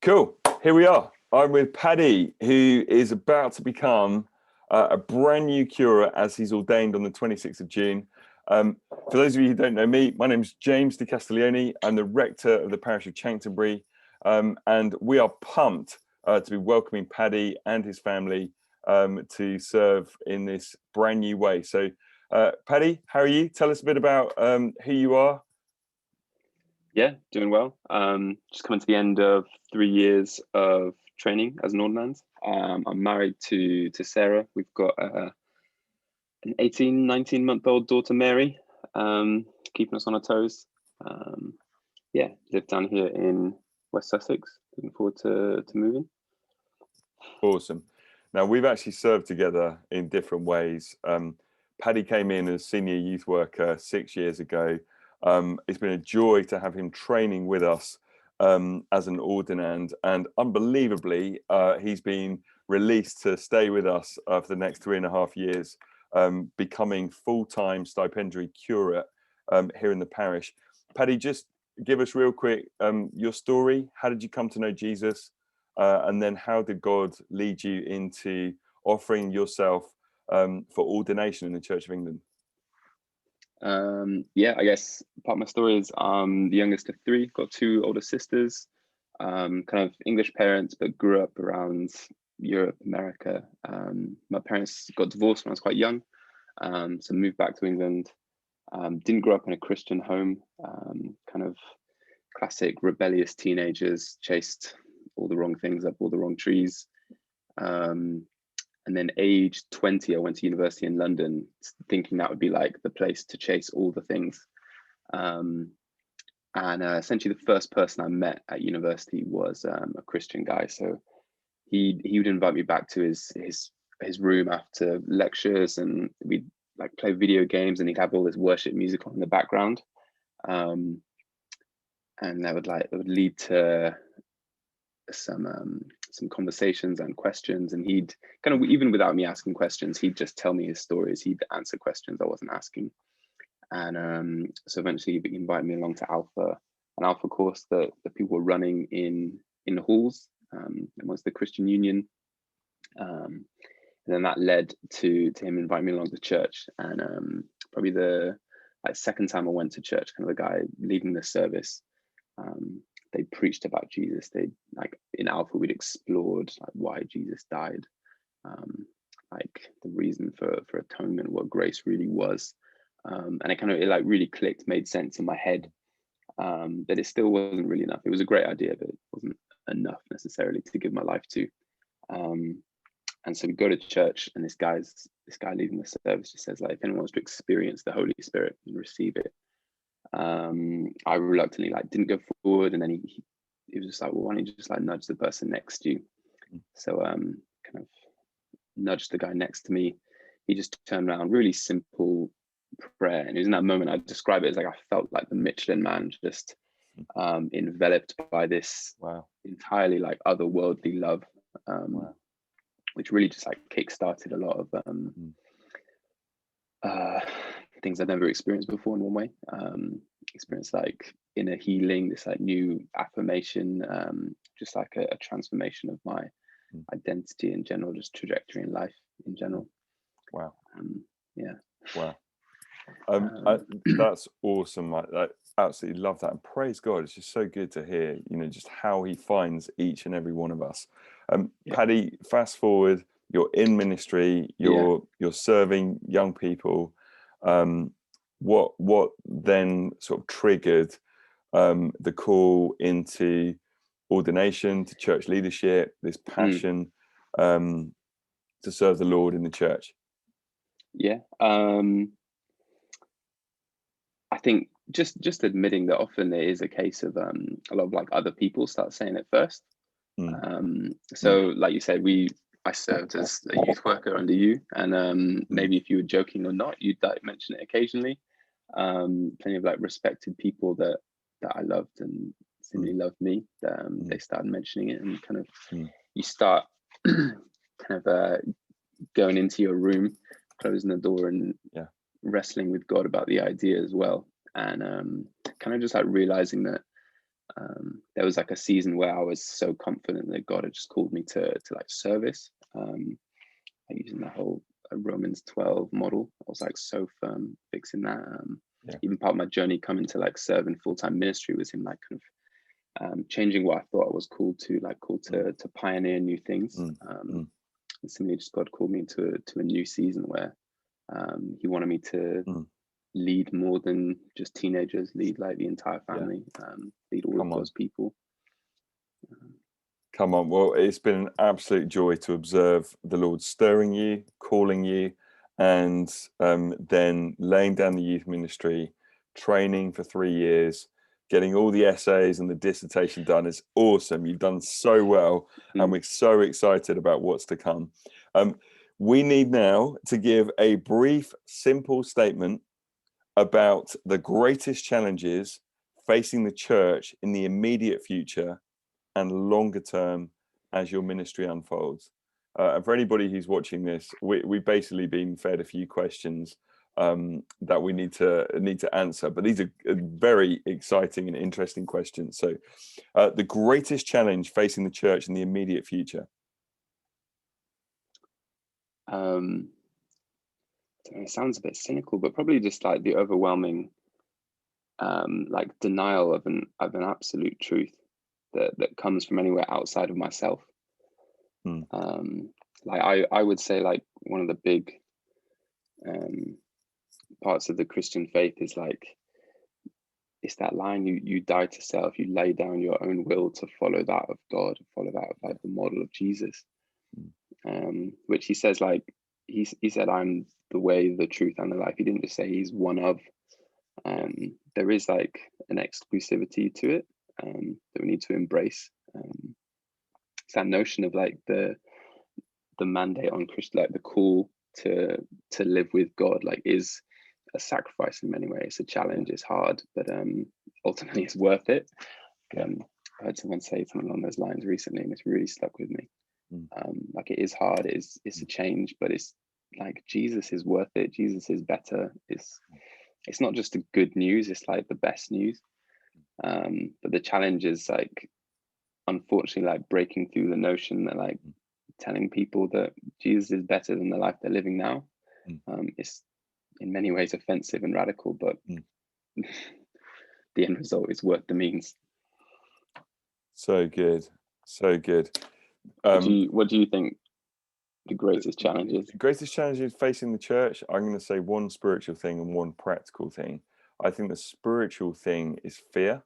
Cool. Here we are. I'm with Paddy, who is about to become a brand new curate as he's ordained on the 26th of June. For those of you who don't know me, my name is James di Castiglioni. I'm the rector of the parish of Chanctonbury, and we are pumped to be welcoming Paddy and his family to serve in this brand new way. So, Paddy, how are you? Tell us a bit about who you are. Yeah, doing well. Just coming to the end of 3 years of training as an ordinand. I'm married to Sarah. We've got an 18, 19-month-old daughter, Mary, keeping us on our toes. Yeah, live down here in West Sussex. Looking forward to moving. Awesome. Now, we've actually served together in different ways. Paddy came in as senior youth worker 6 years ago. It's been a joy to have him training with us as an ordinand, and unbelievably, he's been released to stay with us for the next 3.5 years, becoming full-time stipendiary curate here in the parish. Paddy, just give us real quick your story. How did you come to know Jesus? And then how did God lead you into offering yourself for ordination in the Church of England? Yeah, I guess part of my story is I'm the youngest of three, got two older sisters, kind of English parents, but grew up around Europe, America. My parents got divorced when I was quite young, so moved back to England. Didn't grow up in a Christian home, kind of classic rebellious teenagers, chased all the wrong things up all the wrong trees. And then age 20, I went to university in London, thinking that would be like the place to chase all the things. And essentially the first person I met at university was a Christian guy. So he would invite me back to his room after lectures, and we'd like play video games, and he'd have all this worship music on in the background. And that would lead to some conversations and questions, and he'd kind of, even without me asking questions, he'd just tell me his stories. He'd answer questions I wasn't asking. And so eventually he invited me along to an Alpha course that people were running in the halls, and was the Christian Union. And then that led to him inviting me along to church. And probably the second time I went to church, kind of the guy leading the service, they preached about Jesus. They, like in Alpha, we'd explored like why Jesus died, like the reason for atonement, what grace really was, and it like really clicked, made sense in my head. But it still wasn't really enough. It was a great idea, but it wasn't enough necessarily to give my life to. And so we go to church, and this guy leading the service just says, like, if anyone wants to experience the Holy Spirit and receive it. I reluctantly didn't go forward, and then he was just like, well, why don't you just nudge the person next to you? So kind of nudged the guy next to me. He just turned around, really simple prayer, and it was in that moment I describe it as like I felt like the Michelin Man, just enveloped by this entirely otherworldly love, which really just kick-started a lot of things I've never experienced before in one way. Experienced inner healing, this new affirmation, just a transformation of my identity in general, just trajectory in life in general. Wow. Yeah. Wow. That's awesome. I absolutely love that, and praise God. It's just so good to hear, just how he finds each and every one of us. Paddy, fast forward, you're in ministry, you're serving young people. What then sort of triggered the call into ordination, to church leadership, this passion to serve the Lord in the church? Yeah, I think just admitting that often it is a case of a lot of other people start saying it first. So like you said, I served as a youth worker under you, and maybe if you were joking or not, you'd mention it occasionally. Plenty of respected people that I loved and seemingly loved me. They started mentioning it, and kind of you start kind of going into your room, closing the door, and wrestling with God about the idea as well, and kind of just realizing that there was like a season where I was so confident that God had just called me to like service, like using the whole Romans 12 model. I was like so firm fixing that. Even part of my journey coming to like serve in full-time ministry was in like kind of changing what I thought I was called to pioneer new things. And similarly, just God called me to a new season where he wanted me to lead more than just teenagers, lead like the entire family, lead all of God's people. Come on. Well, it's been an absolute joy to observe the Lord stirring you, calling you, and then laying down the youth ministry, training for 3 years, getting all the essays and the dissertation done. Is awesome. You've done so well, and we're so excited about what's to come. We need now to give a brief, simple statement about the greatest challenges facing the church in the immediate future and longer term as your ministry unfolds. And for anybody who's watching this, we've basically been fed a few questions that we need to answer, but these are very exciting and interesting questions. So the greatest challenge facing the church in the immediate future. It sounds a bit cynical, but probably just like the overwhelming like denial of an absolute truth that comes from anywhere outside of myself. Like I would say like one of the big parts of the Christian faith is like, it's that line, you die to self, you lay down your own will to follow that of God, follow that of like the model of Jesus, which he says like, he said, I'm the way, the truth, and the life. He didn't just say he's one of. There is like an exclusivity to it that we need to embrace. It's that notion of like the mandate on Christian, like the call to live with God, like is a sacrifice in many ways. It's a challenge, it's hard, but ultimately it's worth it. I heard someone say something along those lines recently, and it's really stuck with me. Like it is hard, it's a change, but it's like Jesus is worth it. Jesus is better. It's not just the good news, it's like the best news. But the challenge is like, unfortunately, like breaking through the notion that like telling people that Jesus is better than the life they're living now. It's in many ways offensive and radical, but the end result is worth the means. So good. What do you think the greatest challenges? The greatest challenges facing the church, I'm going to say one spiritual thing and one practical thing. I think the spiritual thing is fear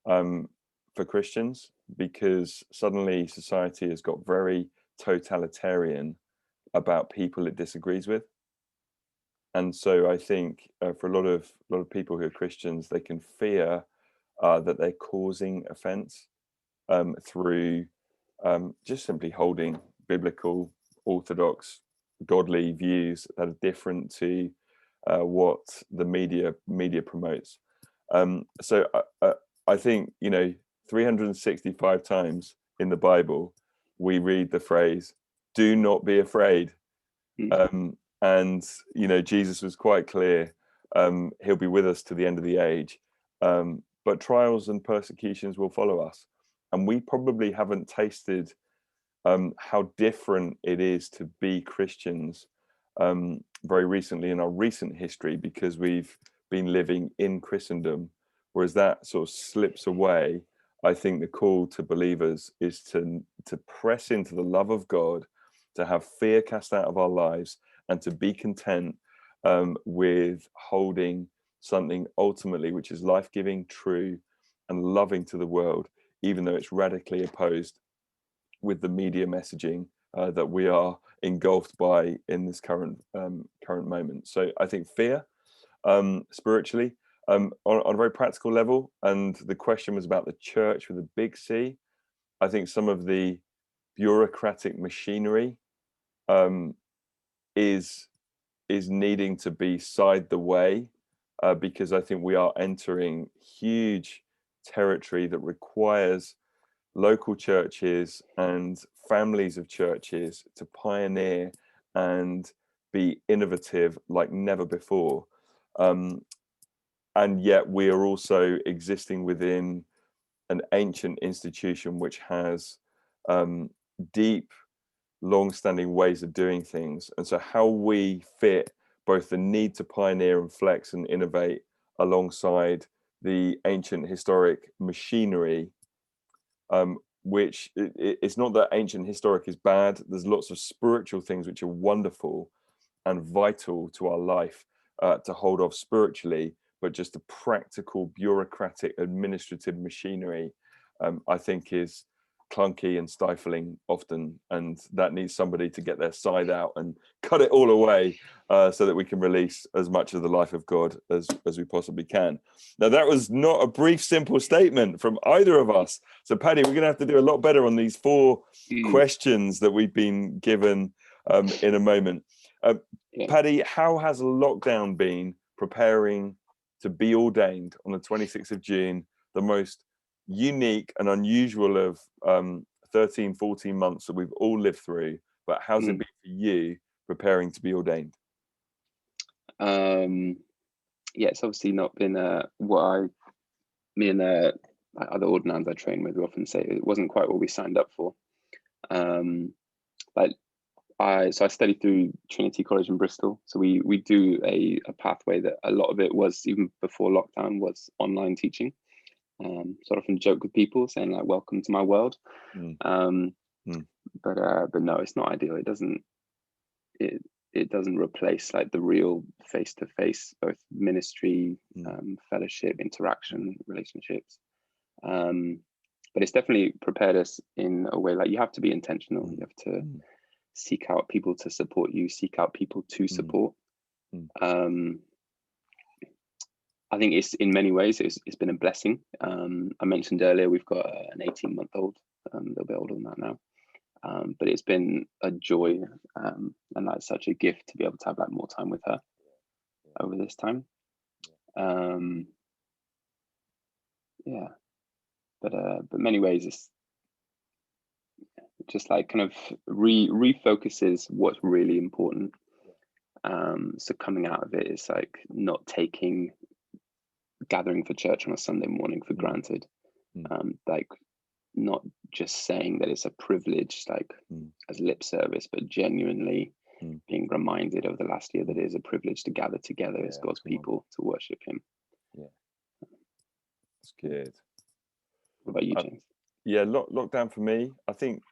for Christians, because suddenly society has got very totalitarian about people it disagrees with. And so I think for a lot of people who are Christians, they can fear that they're causing offense through just simply holding biblical, orthodox, godly views that are different to what the media promotes. So I think, 365 times in the Bible, we read the phrase, "Do not be afraid." And, Jesus was quite clear, he'll be with us to the end of the age. But trials and persecutions will follow us. And we probably haven't tasted how different it is to be Christians very recently in our recent history, because we've been living in Christendom, whereas that sort of slips away. I think the call to believers is to press into the love of God, to have fear cast out of our lives, and to be content with holding something ultimately which is life-giving, true, and loving to the world, even though it's radically opposed with the media messaging that we are engulfed by in this current moment. So I think fear spiritually, on a very practical level, and the question was about the church with a big C. I think some of the bureaucratic machinery is needing to be side the way, because I think we are entering huge territory that requires local churches and families of churches to pioneer and be innovative like never before. And yet we are also existing within an ancient institution which has deep, long-standing ways of doing things, and so how we fit both the need to pioneer and flex and innovate alongside the ancient historic machinery, which it's not that ancient historic is bad. There's lots of spiritual things which are wonderful and vital to our life, to hold off spiritually, but just the practical bureaucratic administrative machinery, I think, is clunky and stifling often, and that needs somebody to get their scythe out and cut it all away, so that we can release as much of the life of God as we possibly can. Now, that was not a brief, simple statement from either of us. So, Paddy, we're going to have to do a lot better on these 4 questions that we've been given in a moment. Paddy, how has lockdown been preparing to be ordained on the 26th of June, the most unique and unusual of 13, 14 months that we've all lived through? But how's it been for you preparing to be ordained? Yeah, it's obviously not been what me and other ordinands I train with, we often say it wasn't quite what we signed up for. But I studied through Trinity College in Bristol, so we do a pathway that a lot of it was, even before lockdown, was online teaching. So I often joke with people saying like, "Welcome to my world." But no, it's not ideal. It doesn't replace like the real face-to-face, both ministry, fellowship, interaction, relationships. But it's definitely prepared us in a way, like you have to be intentional. You have to seek out people to support you, seek out people to support. I think it's, in many ways, it's been a blessing. I mentioned earlier, we've got an 18-month-old, a little bit older than that now. But it's been a joy, and like such a gift to be able to have like more time with her over this time. Yeah, but many ways it's just like kind of refocuses what's really important. So coming out of it is like not taking gathering for church on a Sunday morning for granted, like not just saying that it's a privilege, like as lip service, but genuinely being reminded over the last year that it is a privilege to gather together as God's people to worship Him. Yeah, that's good. What about you, James? Yeah, lockdown for me, I think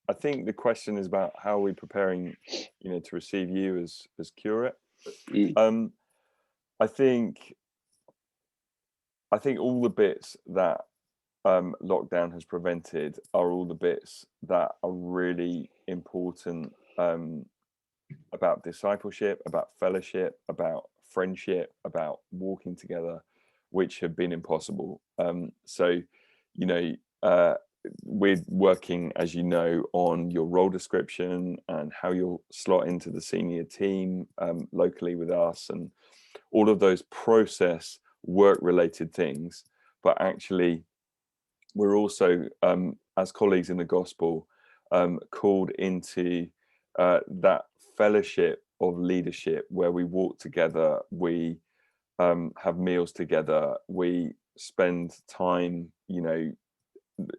the question is about how are we preparing, to receive you as curate. I think all the bits that lockdown has prevented are all the bits that are really important, about discipleship, about fellowship, about friendship, about walking together, which have been impossible. So, we're working, as you know, on your role description and how you'll slot into the senior team locally with us, and all of those process work related things. But actually, we're also, as colleagues in the gospel, called into that fellowship of leadership where we walk together, we have meals together, we spend time,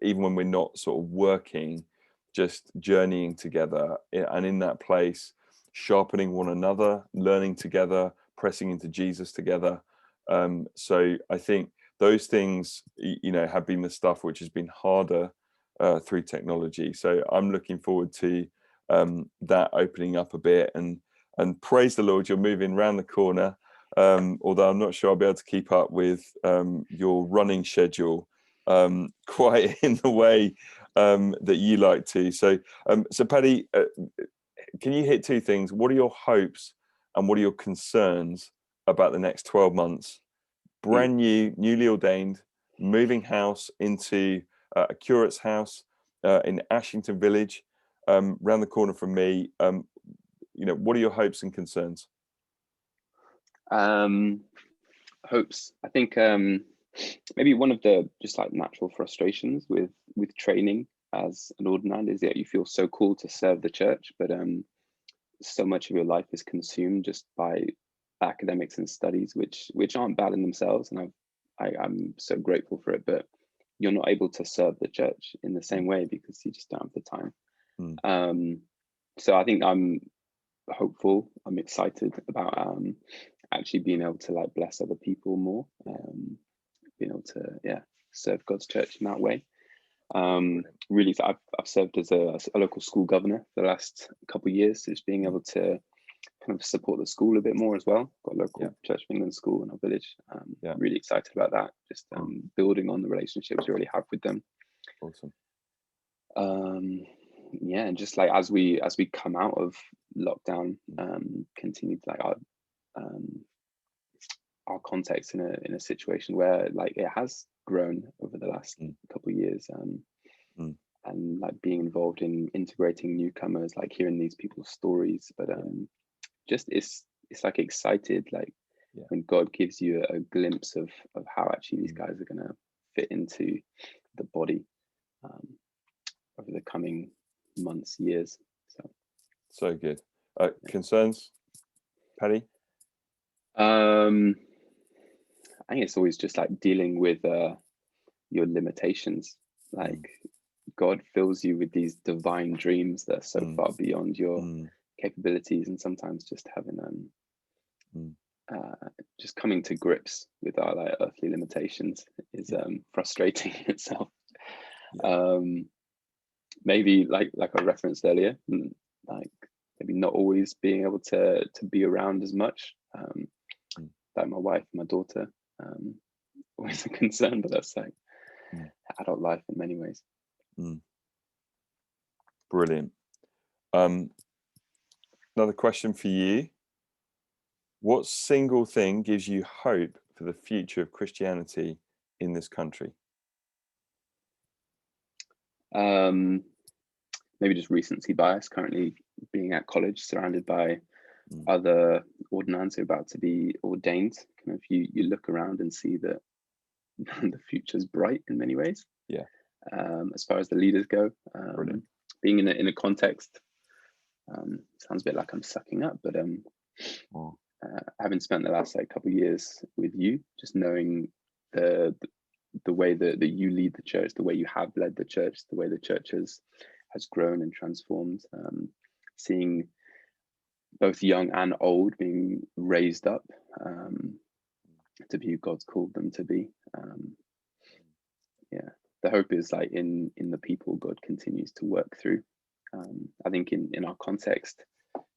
even when we're not sort of working, just journeying together, and in that place, sharpening one another, learning together, pressing into Jesus together. So I think those things, have been the stuff which has been harder through technology. So I'm looking forward to that opening up a bit, and praise the Lord, you're moving around the corner. Although I'm not sure I'll be able to keep up with your running schedule quite in the way that you like to. So Paddy, can you hit 2 things? What are your hopes and what are your concerns about the next 12 months? Brand new, newly ordained, moving house into a curate's house in Ashington Village, round the corner from me. What are your hopes and concerns? Hopes. I think maybe one of the just like natural frustrations with training as an ordinand is that you feel so called to serve the church, but so much of your life is consumed just by academics and studies, which aren't bad in themselves, and I'm so grateful for it. But you're not able to serve the church in the same way because you just don't have the time. So I think I'm hopeful, I'm excited about actually being able to like bless other people more, being able to serve God's church in that way. Really, I've served as a local school governor for the last couple of years, so just being able to kind of support the school a bit more as well. Got a local Church of England school in our village. Really excited about that. Just building on the relationships we already have with them. Awesome. And just like as we come out of lockdown, continue to like our context in a situation where like it has grown over the last couple of years, and like being involved in integrating newcomers, like hearing these people's stories, but just it's like excited, like when God gives you a glimpse of how actually these guys are going to fit into the body over the coming months, years. So good. Concerns, Paddy? I think it's always just like dealing with your limitations. Like God fills you with these divine dreams that are so far beyond your capabilities, and sometimes just having just coming to grips with our like earthly limitations is frustrating in itself. Maybe like I referenced earlier, like maybe not always being able to be around as much, like my wife, my daughter, always a concern, but that's like adult life in many ways. Brilliant. Another question for you. What single thing gives you hope for the future of Christianity in this country? Maybe just recency bias. Currently being at college, surrounded by other ordinands who are about to be ordained. Kind of you look around and see that the future's bright in many ways. As far as the leaders go, being in a context, sounds a bit like I'm sucking up, but having spent the last like couple of years with you, just knowing the way that you lead the church, the way you have led the church, the way the church has grown and transformed, seeing both young and old being raised up to be who God's called them to be. The hope is like in the people God continues to work through. I think in our context,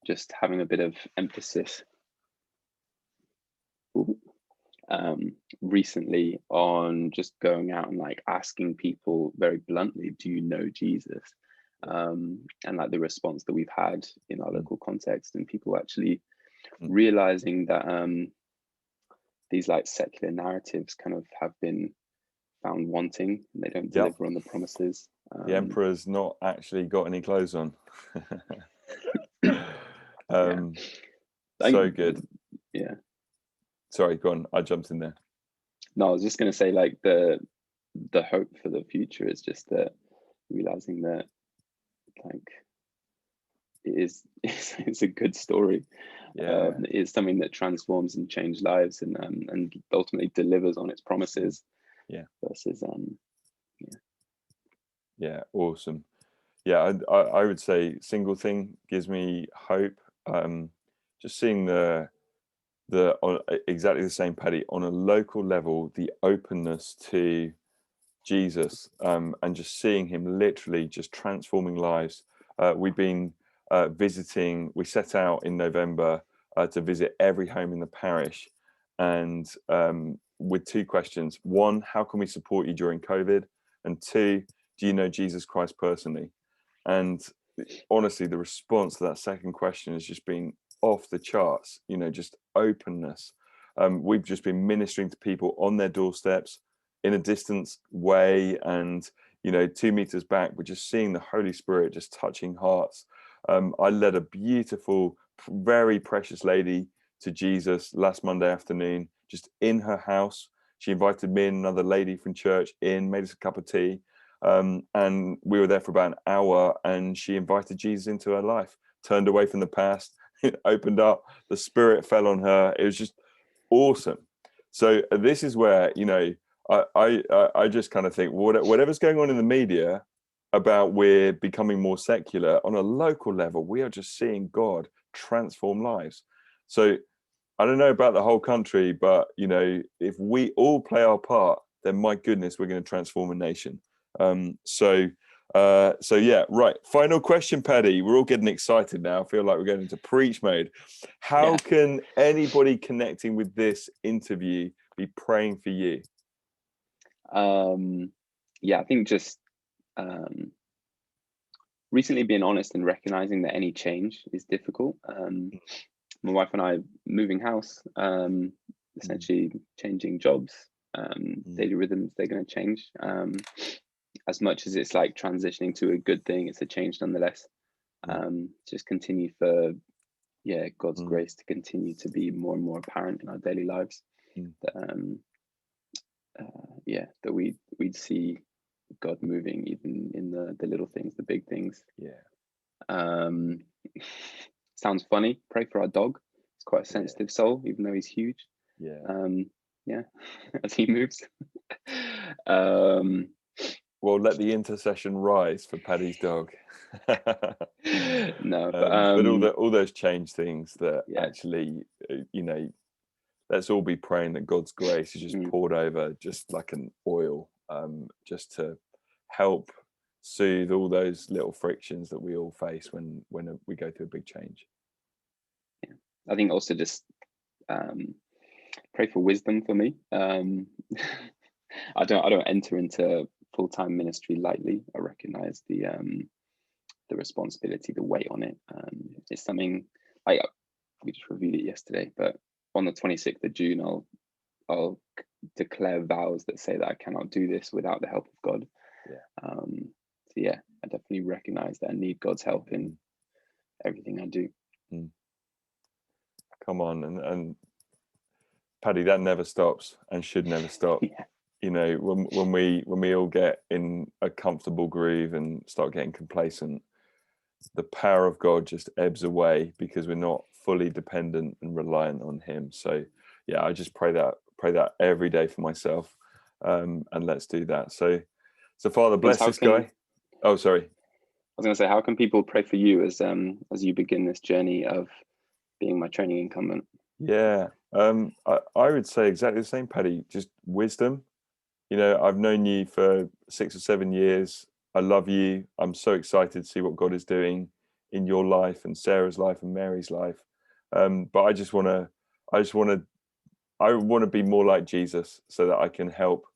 just having a bit of emphasis recently on just going out and like asking people very bluntly, do you know Jesus? And like the response that we've had in our local context, and people actually realizing that these like secular narratives kind of have been found wanting, and they don't deliver on the promises. The emperor's not actually got any clothes on. So good. Sorry, go on. I jumped in there. No, I was just going to say, like the hope for the future is just that realizing that, like, it's a good story. It is something that transforms and changes lives, and ultimately delivers on its promises. Versus awesome. I would say single thing gives me hope. Just seeing exactly the same, Paddy, on a local level, the openness to Jesus, and just seeing him literally just transforming lives. We've been visiting. We set out in November to visit every home in the parish, and with two questions. One, how can we support you during COVID? And two, do you know Jesus Christ personally? And honestly, the response to that second question has just been off the charts, just openness. We've just been ministering to people on their doorsteps in a distance way, and 2 meters back, we're just seeing the Holy Spirit just touching hearts. I led a beautiful, very precious lady to Jesus last Monday afternoon, just in her house. She invited me and another lady from church in, made us a cup of tea, and we were there for about an hour, and she invited Jesus into her life, turned away from the past, opened up, the Spirit fell on her. It was just awesome. So this is where, I just kind of think whatever's going on in the media about we're becoming more secular, on a local level, we are just seeing God transform lives. So I don't know about the whole country, but you know, if we all play our part, then my goodness, we're going to transform a nation. So yeah, right. Final question, Paddy. We're all getting excited now. I feel like we're going into preach mode. How can anybody connecting with this interview be praying for you? I think just recently being honest and recognizing that any change is difficult. My wife and I moving house, essentially changing jobs, daily rhythms, they're going to change. As much as it's like transitioning to a good thing, it's a change nonetheless. Just continue for God's grace to continue to be more and more apparent in our daily lives. That we'd see God moving even in the little things, the big things. Sounds funny. Pray for our dog. He's quite a sensitive soul, even though he's huge. As he moves. Well, let the intercession rise for Paddy's dog. No, but all those change things that actually, you know, let's all be praying that God's grace is just poured over, just like an oil, just to help soothe all those little frictions that we all face when we go through a big change. I think also just pray for wisdom for me. I don't enter into full-time ministry lightly. I recognize the responsibility, the weight on it. It's something we just reviewed it yesterday, but on the 26th of June, I'll declare vows that say that I cannot do this without the help of God. I definitely recognize that I need God's help in everything I do. Come on, and Paddy, that never stops and should never stop. You know, when we all get in a comfortable groove and start getting complacent, the power of God just ebbs away because we're not fully dependent and reliant on Him. So I just pray that every day for myself, and let's do that. So Father, bless this guy. Oh, sorry. I was going to say, how can people pray for you as you begin this journey of being my training incumbent? I would say exactly the same, Paddy. Just wisdom. You know, I've known you for 6 or 7 years. I love you. I'm so excited to see what God is doing in your life and Sarah's life and Mary's life. But I want to be more like Jesus so that I can help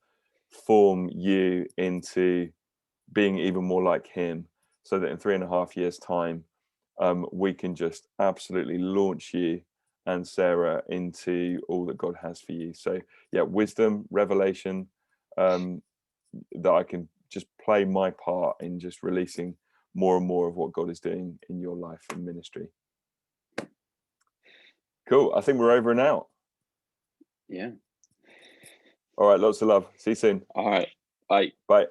form you into being even more like Him, so that in 3.5 years' time, we can just absolutely launch you and Sarah into all that God has for you. So wisdom, revelation, that I can just play my part in just releasing more and more of what God is doing in your life and ministry. Cool. I think we're over and out. Yeah. All right. Lots of love. See you soon. All right. Bye. Bye.